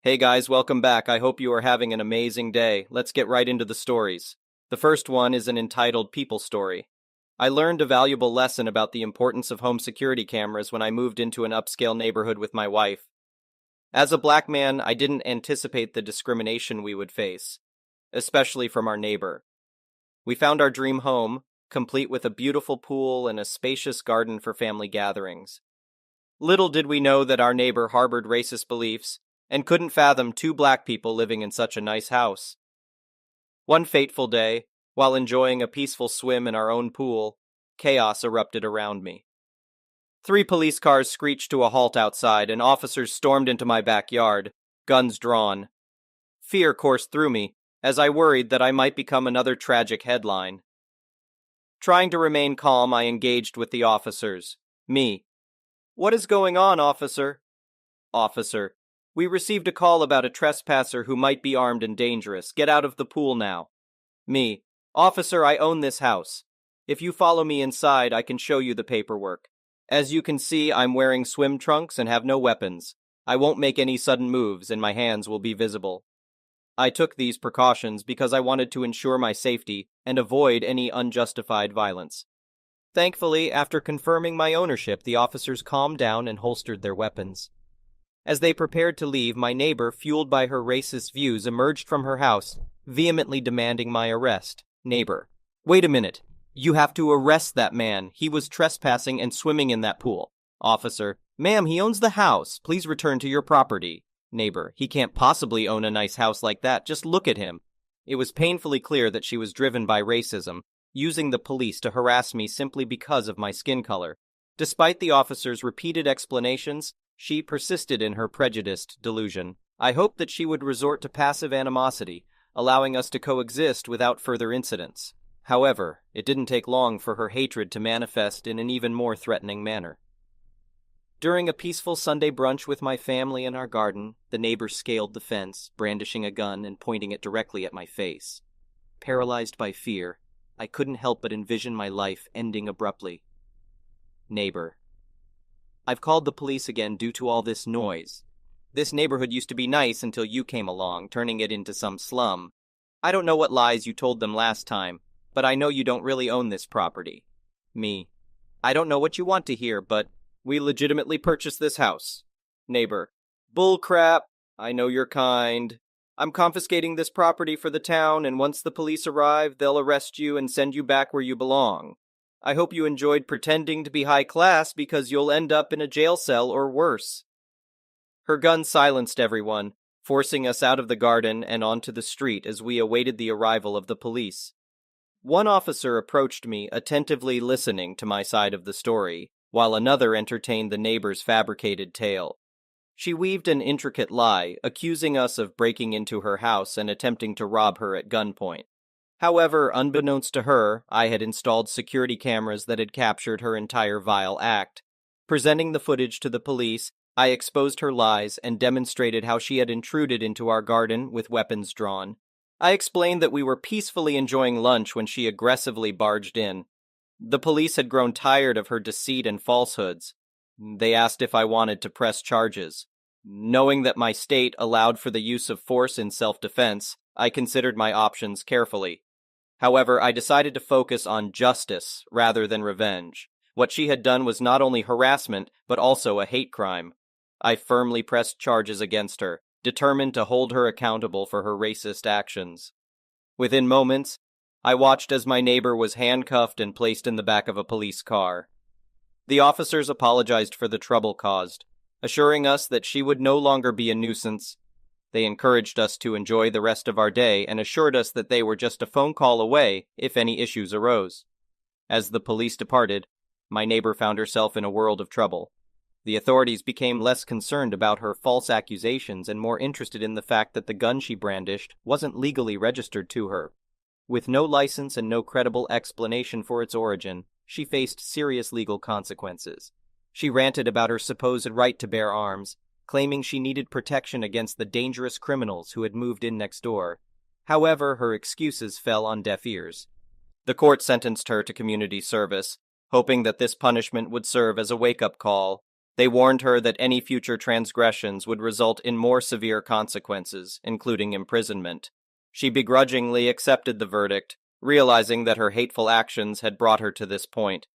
Hey guys, welcome back. I hope you are having an amazing day. Let's get right into the stories. The first one is an entitled People Story. I learned a valuable lesson about the importance of home security cameras when I moved into an upscale neighborhood with my wife. As a black man, I didn't anticipate the discrimination we would face, especially from our neighbor. We found our dream home, complete with a beautiful pool and a spacious garden for family gatherings. Little did we know that our neighbor harbored racist beliefs and couldn't fathom two black people living in such a nice house. One fateful day, while enjoying a peaceful swim in our own pool, chaos erupted around me. Three police cars screeched to a halt outside, and officers stormed into my backyard, guns drawn. Fear coursed through me, as I worried that I might become another tragic headline. Trying to remain calm, I engaged with the officers. Me. "What is going on, officer?" Officer. "We received a call about a trespasser who might be armed and dangerous. Get out of the pool now." Me. "Officer, I own this house. If you follow me inside, I can show you the paperwork. As you can see, I'm wearing swim trunks and have no weapons. I won't make any sudden moves, and my hands will be visible." I took these precautions because I wanted to ensure my safety and avoid any unjustified violence. Thankfully, after confirming my ownership, the officers calmed down and holstered their weapons. As they prepared to leave, my neighbor, fueled by her racist views, emerged from her house, vehemently demanding my arrest. Neighbor. "Wait a minute. You have to arrest that man. He was trespassing and swimming in that pool." Officer. "Ma'am, he owns the house. Please return to your property." Neighbor. "He can't possibly own a nice house like that. Just look at him." It was painfully clear that she was driven by racism, using the police to harass me simply because of my skin color. Despite the officer's repeated explanations, she persisted in her prejudiced delusion. I hoped that she would resort to passive animosity, allowing us to coexist without further incidents. However, it didn't take long for her hatred to manifest in an even more threatening manner. During a peaceful Sunday brunch with my family in our garden, the neighbor scaled the fence, brandishing a gun and pointing it directly at my face. Paralyzed by fear, I couldn't help but envision my life ending abruptly. Neighbor. "I've called the police again due to all this noise. This neighborhood used to be nice until you came along, turning it into some slum. I don't know what lies you told them last time, but I know you don't really own this property." Me. "I don't know what you want to hear, but we legitimately purchased this house." Neighbor. "Bull crap. I know you're kind. I'm confiscating this property for the town, and once the police arrive, they'll arrest you and send you back where you belong. I hope you enjoyed pretending to be high class because you'll end up in a jail cell or worse." Her gun silenced everyone, forcing us out of the garden and onto the street as we awaited the arrival of the police. One officer approached me, attentively listening to my side of the story, while another entertained the neighbor's fabricated tale. She weaved an intricate lie, accusing us of breaking into her house and attempting to rob her at gunpoint. However, unbeknownst to her, I had installed security cameras that had captured her entire vile act. Presenting the footage to the police, I exposed her lies and demonstrated how she had intruded into our garden with weapons drawn. I explained that we were peacefully enjoying lunch when she aggressively barged in. The police had grown tired of her deceit and falsehoods. They asked if I wanted to press charges. Knowing that my state allowed for the use of force in self-defense, I considered my options carefully. However, I decided to focus on justice rather than revenge. What she had done was not only harassment, but also a hate crime. I firmly pressed charges against her, determined to hold her accountable for her racist actions. Within moments, I watched as my neighbor was handcuffed and placed in the back of a police car. The officers apologized for the trouble caused, assuring us that she would no longer be a nuisance. They encouraged us to enjoy the rest of our day and assured us that they were just a phone call away if any issues arose. As the police departed, my neighbor found herself in a world of trouble. The authorities became less concerned about her false accusations and more interested in the fact that the gun she brandished wasn't legally registered to her. With no license and no credible explanation for its origin, she faced serious legal consequences. She ranted about her supposed right to bear arms, claiming she needed protection against the dangerous criminals who had moved in next door. However, her excuses fell on deaf ears. The court sentenced her to community service, hoping that this punishment would serve as a wake-up call. They warned her that any future transgressions would result in more severe consequences, including imprisonment. She begrudgingly accepted the verdict, realizing that her hateful actions had brought her to this point.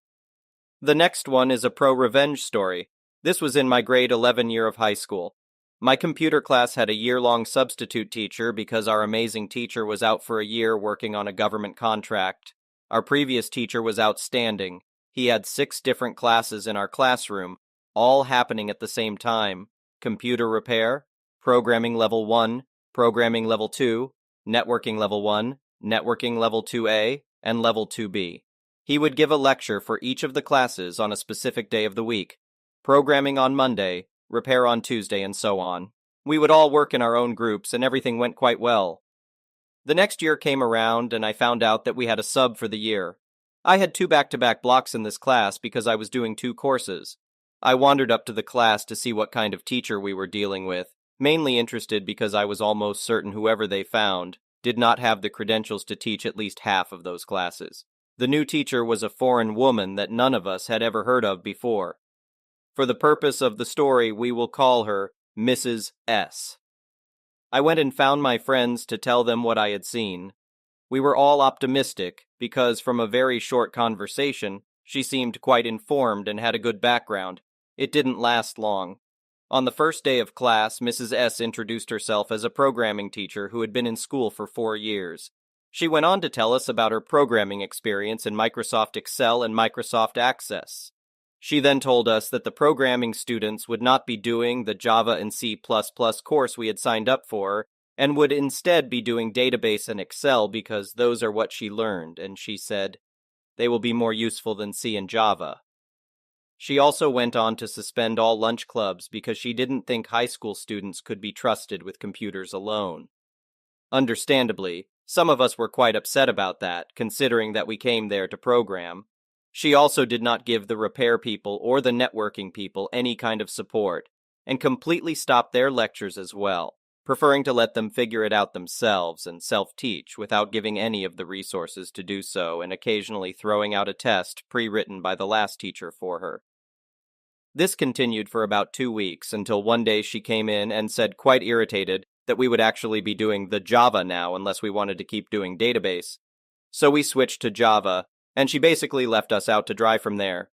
The next one is a pro-revenge story. This was in my grade 11 year of high school. My computer class had a year-long substitute teacher because our amazing teacher was out for a year working on a government contract. Our previous teacher was outstanding. He had 6 different classes in our classroom, all happening at the same time: computer repair, programming level 1, programming level 2, networking level 1, networking level 2A, and level 2B. He would give a lecture for each of the classes on a specific day of the week: programming on Monday, repair on Tuesday, and so on. We would all work in our own groups, and everything went quite well. The next year came around, and I found out that we had a sub for the year. I had 2 back-to-back blocks in this class because I was doing 2 courses. I wandered up to the class to see what kind of teacher we were dealing with, mainly interested because I was almost certain whoever they found did not have the credentials to teach at least half of those classes. The new teacher was a foreign woman that none of us had ever heard of before. For the purpose of the story, we will call her Mrs. S. I went and found my friends to tell them what I had seen. We were all optimistic because from a very short conversation, she seemed quite informed and had a good background. It didn't last long. On the first day of class, Mrs. S introduced herself as a programming teacher who had been in school for 4 years. She went on to tell us about her programming experience in Microsoft Excel and Microsoft Access. She then told us that the programming students would not be doing the Java and C++ course we had signed up for, and would instead be doing database and Excel because those are what she learned, and she said, they will be more useful than C and Java. She also went on to suspend all lunch clubs because she didn't think high school students could be trusted with computers alone. Understandably, some of us were quite upset about that, considering that we came there to program. She also did not give the repair people or the networking people any kind of support, and completely stopped their lectures as well, preferring to let them figure it out themselves and self-teach without giving any of the resources to do so, and occasionally throwing out a test pre-written by the last teacher for her. This continued for about 2 weeks until one day she came in and said, quite irritated, that we would actually be doing the Java now unless we wanted to keep doing database. So we switched to Java, and she basically left us out to dry from there.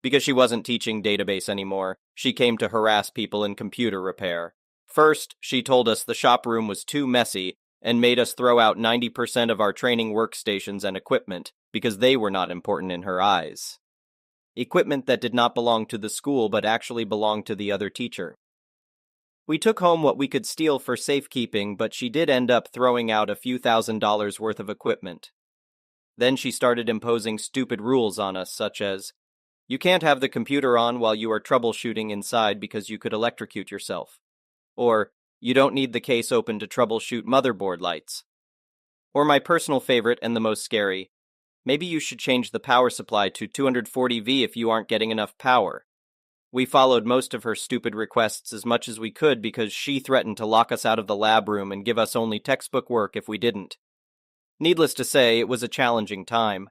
Because she wasn't teaching database anymore, she came to harass people in computer repair. First, she told us the shop room was too messy and made us throw out 90% of our training workstations and equipment because they were not important in her eyes. Equipment that did not belong to the school but actually belonged to the other teacher. We took home what we could steal for safekeeping, but she did end up throwing out a few $1,000s worth of equipment. Then she started imposing stupid rules on us, such as, you can't have the computer on while you are troubleshooting inside because you could electrocute yourself. Or, you don't need the case open to troubleshoot motherboard lights. Or my personal favorite and the most scary, maybe you should change the power supply to 240V if you aren't getting enough power. We followed most of her stupid requests as much as we could because she threatened to lock us out of the lab room and give us only textbook work if we didn't. Needless to say, it was a challenging time.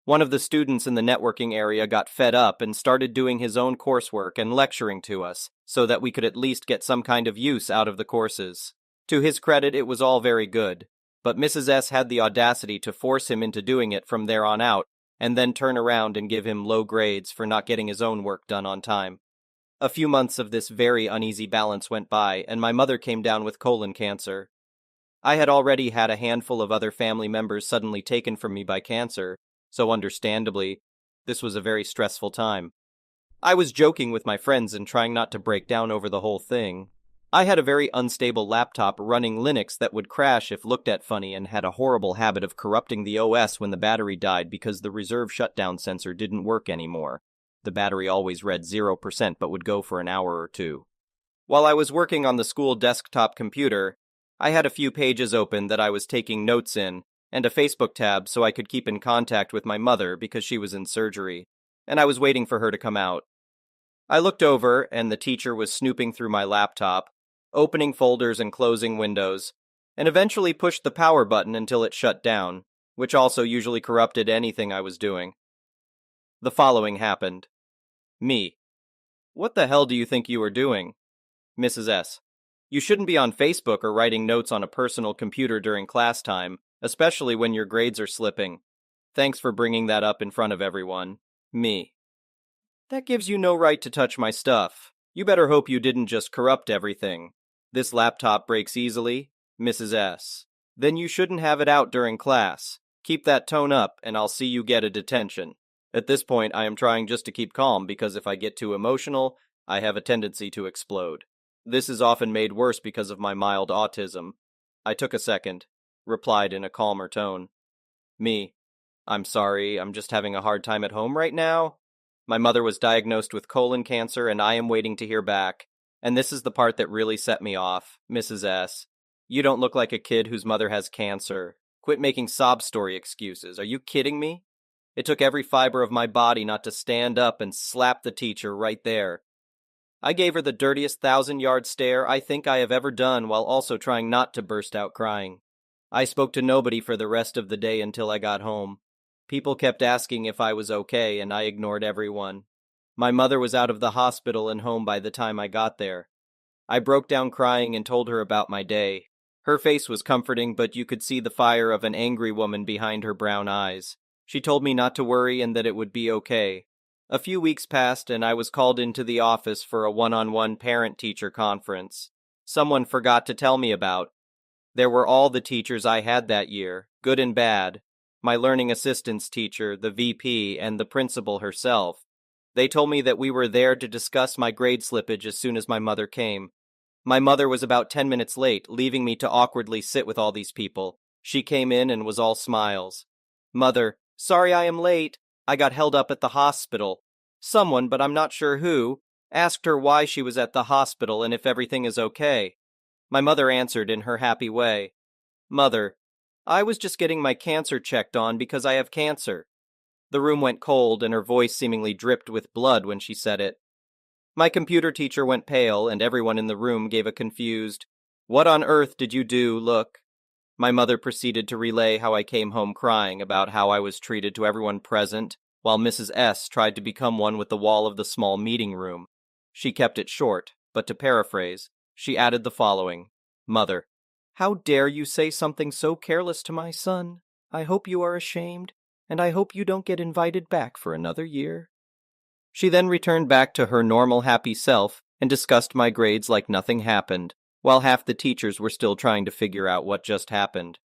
One of the students in the networking area got fed up and started doing his own coursework and lecturing to us, so that we could at least get some kind of use out of the courses. To his credit, it was all very good, but Mrs. S had the audacity to force him into doing it from there on out, and then turn around and give him low grades for not getting his own work done on time. A few months of this very uneasy balance went by, and my mother came down with colon cancer. I had already had a handful of other family members suddenly taken from me by cancer, so understandably, this was a very stressful time. I was joking with my friends and trying not to break down over the whole thing. I had a very unstable laptop running Linux that would crash if looked at funny and had a horrible habit of corrupting the OS when the battery died because the reserve shutdown sensor didn't work anymore. The battery always read 0% but would go for an hour or two. While I was working on the school desktop computer, I had a few pages open that I was taking notes in, and a Facebook tab so I could keep in contact with my mother because she was in surgery, and I was waiting for her to come out. I looked over, and the teacher was snooping through my laptop, opening folders and closing windows, and eventually pushed the power button until it shut down, which also usually corrupted anything I was doing. The following happened. Me. What the hell do you think you are doing? Mrs. S. You shouldn't be on Facebook or writing notes on a personal computer during class time, especially when your grades are slipping. Thanks for bringing that up in front of everyone. Me. That gives you no right to touch my stuff. You better hope you didn't just corrupt everything. This laptop breaks easily. Mrs. S. Then you shouldn't have it out during class. Keep that tone up, and I'll see you get a detention. At this point, I am trying just to keep calm because if I get too emotional, I have a tendency to explode. This is often made worse because of my mild autism. I took a second, replied in a calmer tone. Me. I'm sorry, I'm just having a hard time at home right now. My mother was diagnosed with colon cancer and I am waiting to hear back. And this is the part that really set me off, Mrs. S. You don't look like a kid whose mother has cancer. Quit making sob story excuses. Are you kidding me? It took every fiber of my body not to stand up and slap the teacher right there. I gave her the dirtiest 1,000-yard stare I think I have ever done while also trying not to burst out crying. I spoke to nobody for the rest of the day until I got home. People kept asking if I was okay, and I ignored everyone. My mother was out of the hospital and home by the time I got there. I broke down crying and told her about my day. Her face was comforting, but you could see the fire of an angry woman behind her brown eyes. She told me not to worry and that it would be okay. A few weeks passed and I was called into the office for a one-on-one parent-teacher conference. Someone forgot to tell me about. There were all the teachers I had that year, good and bad. My learning assistance teacher, the VP, and the principal herself. They told me that we were there to discuss my grade slippage as soon as my mother came. My mother was about 10 minutes late, leaving me to awkwardly sit with all these people. She came in and was all smiles. Mother, sorry I am late. I got held up at the hospital. Someone, but I'm not sure who, asked her why she was at the hospital and if everything is okay. My mother answered in her happy way. Mother, I was just getting my cancer checked on because I have cancer. The room went cold and her voice seemingly dripped with blood when she said it. My computer teacher went pale and everyone in the room gave a confused, "What on earth did you do, look?" My mother proceeded to relay how I came home crying about how I was treated to everyone present, while Mrs. S. tried to become one with the wall of the small meeting room. She kept it short, but to paraphrase, she added the following. Mother, how dare you say something so careless to my son? I hope you are ashamed, and I hope you don't get invited back for another year. She then returned back to her normal happy self and discussed my grades like nothing happened, while half the teachers were still trying to figure out what just happened.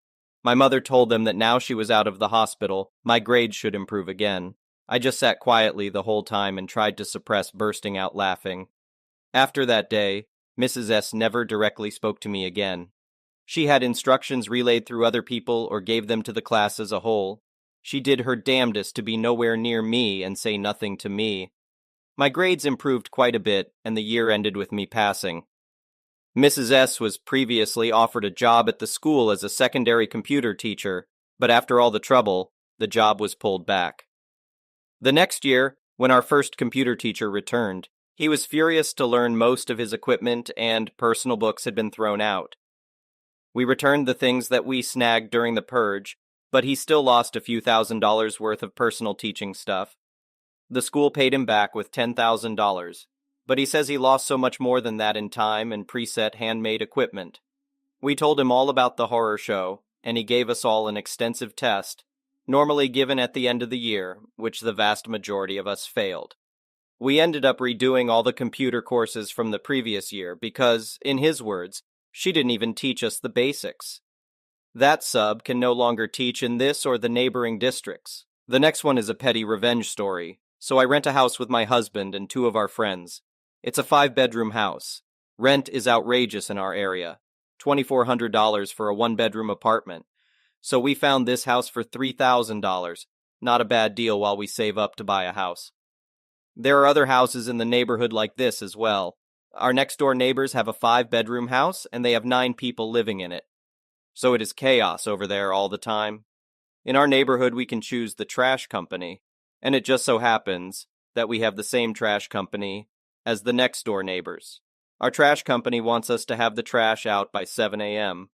My mother told them that now she was out of the hospital, my grades should improve again. I just sat quietly the whole time and tried to suppress bursting out laughing. After that day, Mrs. S. never directly spoke to me again. She had instructions relayed through other people or gave them to the class as a whole. She did her damnedest to be nowhere near me and say nothing to me. My grades improved quite a bit, and the year ended with me passing. Mrs. S. was previously offered a job at the school as a secondary computer teacher, but after all the trouble, the job was pulled back. The next year, when our first computer teacher returned, he was furious to learn most of his equipment and personal books had been thrown out. We returned the things that we snagged during the purge, but he still lost a few $1,000s worth of personal teaching stuff. The school paid him back with $10,000, but he says he lost so much more than that in time and preset handmade equipment. We told him all about the horror show, and he gave us all an extensive test, normally given at the end of the year, which the vast majority of us failed. We ended up redoing all the computer courses from the previous year because, in his words, she didn't even teach us the basics. That sub can no longer teach in this or the neighboring districts. The next one is a petty revenge story, so I rent a house with my husband and 2 of our friends. It's a 5-bedroom house. Rent is outrageous in our area, $2,400 for a 1-bedroom apartment. So we found this house for $3,000. Not a bad deal while we save up to buy a house. There are other houses in the neighborhood like this as well. Our next-door neighbors have a 5-bedroom house, and they have 9 people living in it. So it is chaos over there all the time. In our neighborhood, we can choose the trash company, and it just so happens that we have the same trash company as the next-door neighbors. Our trash company wants us to have the trash out by 7 a.m.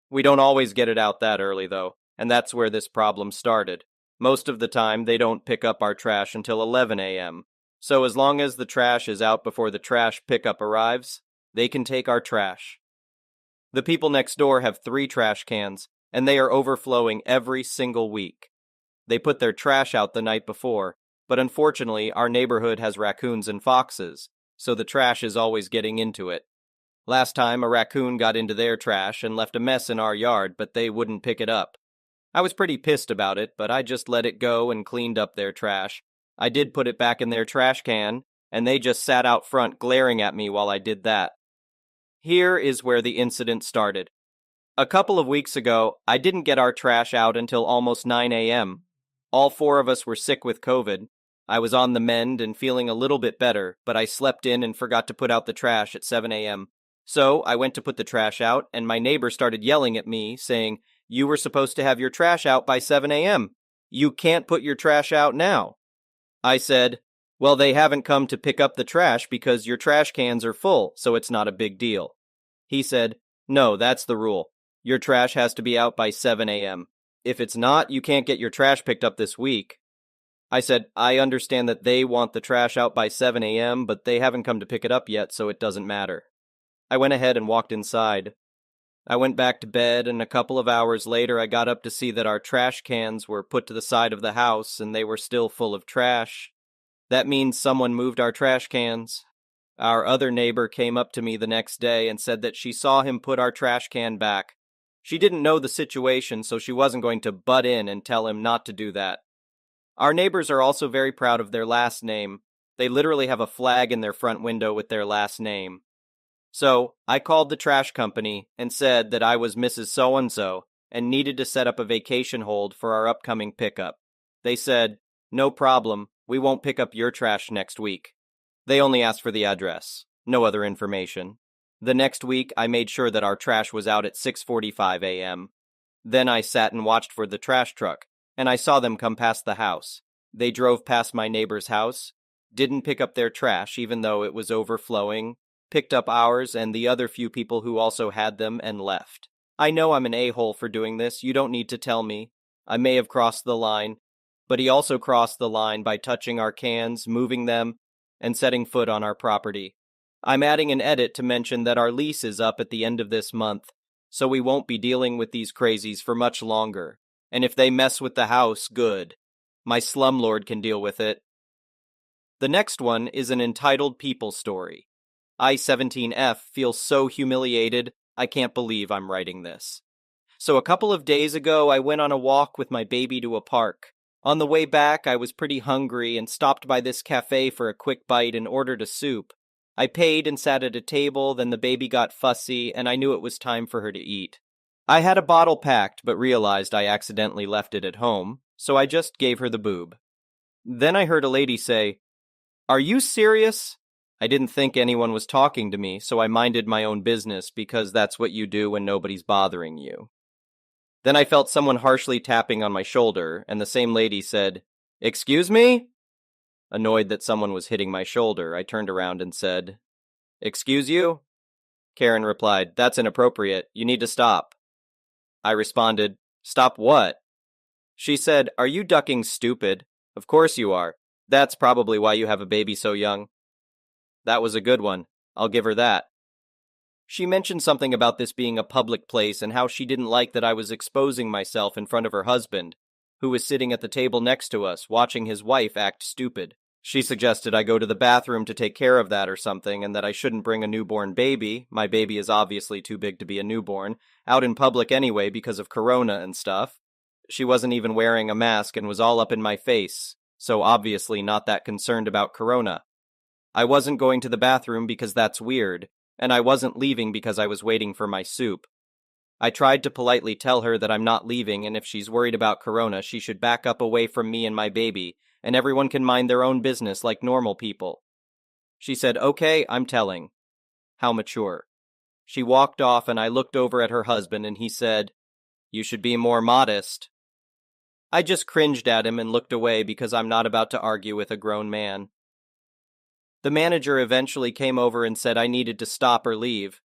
We don't always get it out that early, though, and that's where this problem started. Most of the time, they don't pick up our trash until 11 a.m. So as long as the trash is out before the trash pickup arrives, they can take our trash. The people next door have 3 trash cans, and they are overflowing every single week. They put their trash out the night before, but unfortunately our neighborhood has raccoons and foxes, so the trash is always getting into it. Last time a raccoon got into their trash and left a mess in our yard, but they wouldn't pick it up. I was pretty pissed about it, but I just let it go and cleaned up their trash. I did put it back in their trash can, and they just sat out front glaring at me while I did that. Here is where the incident started. A couple of weeks ago, I didn't get our trash out until almost 9 a.m. All 4 of us were sick with COVID. I was on the mend and feeling a little bit better, but I slept in and forgot to put out the trash at 7 a.m. So I went to put the trash out, and my neighbor started yelling at me, saying, "You were supposed to have your trash out by 7 a.m. You can't put your trash out now." I said, "Well, they haven't come to pick up the trash because your trash cans are full, so it's not a big deal." He said, "No, that's the rule. Your trash has to be out by 7 a.m. If it's not, you can't get your trash picked up this week." I said, "I understand that they want the trash out by 7 a.m., but they haven't come to pick it up yet, so it doesn't matter." I went ahead and walked inside. I went back to bed, and a couple of hours later I got up to see that our trash cans were put to the side of the house and they were still full of trash. That means someone moved our trash cans. Our other neighbor came up to me the next day and said that she saw him put our trash can back. She didn't know the situation, so she wasn't going to butt in and tell him not to do that. Our neighbors are also very proud of their last name. They literally have a flag in their front window with their last name. So, I called the trash company and said that I was Mrs. So-and-so and needed to set up a vacation hold for our upcoming pickup. They said, "No problem, we won't pick up your trash next week." They only asked for the address, no other information. The next week, I made sure that our trash was out at 6:45 a.m. Then I sat and watched for the trash truck, and I saw them come past the house. They drove past my neighbor's house, didn't pick up their trash even though it was overflowing, picked up ours and the other few people who also had them, and left. I know I'm an a-hole for doing this, you don't need to tell me. I may have crossed the line, but he also crossed the line by touching our cans, moving them, and setting foot on our property. I'm adding an edit to mention that our lease is up at the end of this month, so we won't be dealing with these crazies for much longer. And if they mess with the house, good. My slumlord can deal with it. The next one is an entitled people story. I-17F feels so humiliated, I can't believe I'm writing this. So a couple of days ago, I went on a walk with my baby to a park. On the way back, I was pretty hungry and stopped by this cafe for a quick bite and ordered a soup. I paid and sat at a table, then the baby got fussy, and I knew it was time for her to eat. I had a bottle packed, but realized I accidentally left it at home, so I just gave her the boob. Then I heard a lady say, "Are you serious?" I didn't think anyone was talking to me, so I minded my own business because that's what you do when nobody's bothering you. Then I felt someone harshly tapping on my shoulder, and the same lady said, "Excuse me?" Annoyed that someone was hitting my shoulder, I turned around and said, "Excuse you?" Karen replied, "That's inappropriate. You need to stop." I responded, "Stop what?" She said, "Are you ducking stupid? Of course you are. That's probably why you have a baby so young." That was a good one. I'll give her that. She mentioned something about this being a public place and how she didn't like that I was exposing myself in front of her husband, who was sitting at the table next to us, watching his wife act stupid. She suggested I go to the bathroom to take care of that or something, and that I shouldn't bring a newborn baby, my baby is obviously too big to be a newborn, out in public anyway because of corona and stuff. She wasn't even wearing a mask and was all up in my face, so obviously not that concerned about corona. I wasn't going to the bathroom because that's weird, and I wasn't leaving because I was waiting for my soup. I tried to politely tell her that I'm not leaving, and if she's worried about corona, she should back up away from me and my baby, and everyone can mind their own business like normal people. She said, "Okay, I'm telling." How mature. She walked off, and I looked over at her husband, and he said, "You should be more modest." I just cringed at him and looked away because I'm not about to argue with a grown man. The manager eventually came over and said I needed to stop or leave.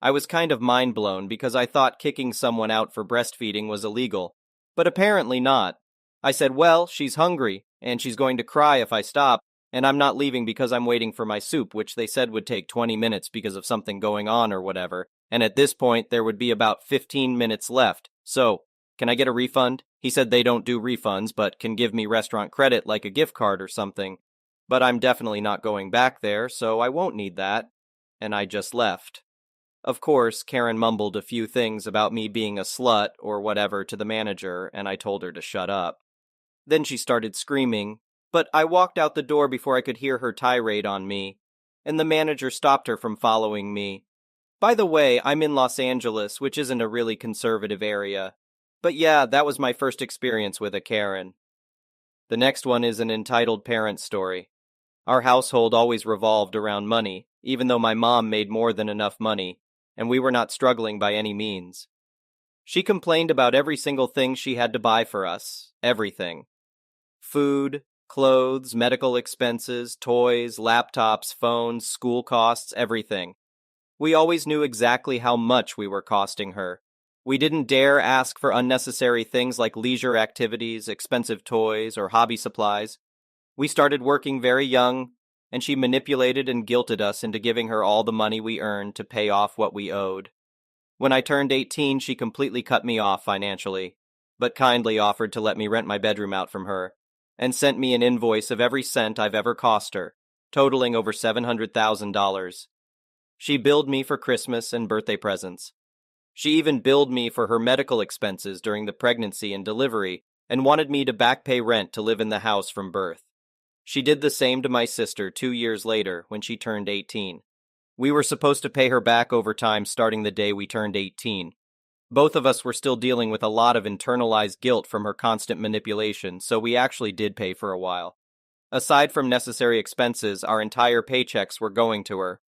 I was kind of mind blown because I thought kicking someone out for breastfeeding was illegal, but apparently not. I said, "Well, she's hungry, and she's going to cry if I stop, And I'm not leaving because I'm waiting for my soup, which they said would take 20 minutes because of something going on or whatever. And at this point, there would be about 15 minutes left. So, can I get a refund? He said they don't do refunds, but can give me restaurant credit like a gift card or something. But I'm definitely not going back there, so I won't need that. And I just left. Of course, Karen mumbled a few things about me being a slut or whatever to the manager, and I told her to shut up. Then she started screaming, but I walked out the door before I could hear her tirade on me, and the manager stopped her from following me. By the way, I'm in Los Angeles, which isn't a really conservative area. But yeah, that was my first experience with a Karen. The next one is an entitled parent story. Our household always revolved around money, even though my mom made more than enough money, and we were not struggling by any means. She complained about every single thing she had to buy for us. Everything. Food, clothes, medical expenses, toys, laptops, phones, school costs, everything. We always knew exactly how much we were costing her. We didn't dare ask for unnecessary things like leisure activities, expensive toys, or hobby supplies. We started working very young, and she manipulated and guilted us into giving her all the money we earned to pay off what we owed. When I turned 18, she completely cut me off financially, but kindly offered to let me rent my bedroom out from her, and sent me an invoice of every cent I've ever cost her, totaling over $700,000. She billed me for Christmas and birthday presents. She even billed me for her medical expenses during the pregnancy and delivery, and wanted me to back pay rent to live in the house from birth. She did the same to my sister 2 years later when she turned 18. We were supposed to pay her back over time starting the day we turned 18. Both of us were still dealing with a lot of internalized guilt from her constant manipulation, so we actually did pay for a while. Aside from necessary expenses, our entire paychecks were going to her.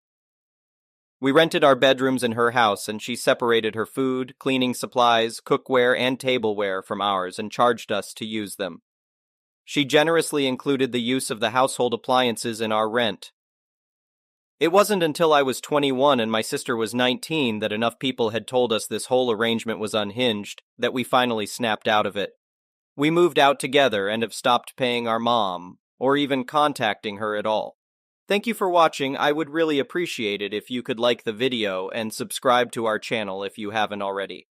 We rented our bedrooms in her house, and she separated her food, cleaning supplies, cookware, and tableware from ours and charged us to use them. She generously included the use of the household appliances in our rent. It wasn't until I was 21 and my sister was 19 that enough people had told us this whole arrangement was unhinged that we finally snapped out of it. We moved out together and have stopped paying our mom, or even contacting her at all. Thank you for watching. I would really appreciate it if you could like the video and subscribe to our channel if you haven't already.